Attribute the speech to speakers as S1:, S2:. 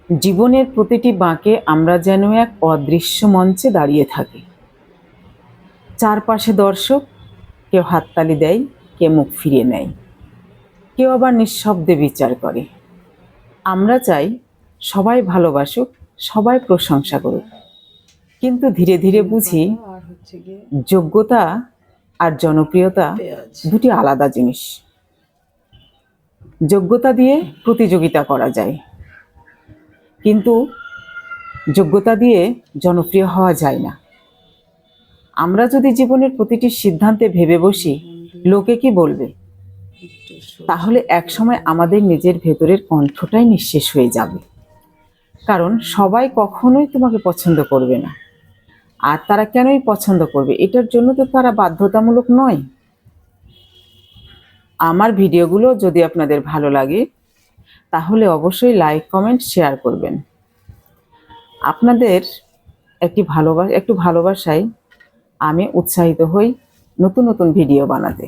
S1: জীবনের প্রতিটি বাঁকে আমরা যেন এক অদৃশ্য মঞ্চে দাঁড়িয়ে থাকি। চারপাশে দর্শক, কেউ হাততালি দেয়, কেউ মুখ ফিরিয়ে নেয়, কেউ আবার নিঃশব্দে বিচার করে। আমরা চাই সবাই ভালোবাসুক, সবাই প্রশংসা করুক, কিন্তু ধীরে ধীরে বুঝি যোগ্যতা আর জনপ্রিয়তা দুটি আলাদা জিনিস। যোগ্যতা দিয়ে প্রতিযোগিতা করা যায়, কিন্তু যোগ্যতা দিয়ে জনপ্রিয় হওয়া যায় না। আমরা যদি জীবনের প্রতিটি সিদ্ধান্তে ভেবে বসি লোকে কি বলবে, তাহলে একসময় আমাদের নিজের ভেতরের কণ্ঠটাই নিঃশেষ হয়ে যাবে। কারণ সবাই কখনোই তোমাকে পছন্দ করবে না। আর তারা কেনই পছন্দ করবে, এটার জন্য তো তারা বাধ্যতামূলক নয়। আমার ভিডিওগুলো যদি আপনাদের ভালো লাগে তাহলে অবশ্যই লাইক, কমেন্ট, শেয়ার করবেন। আপনাদের একটু ভালোবাসায় আমি উৎসাহিত হই নতুন নতুন ভিডিও বানাতে।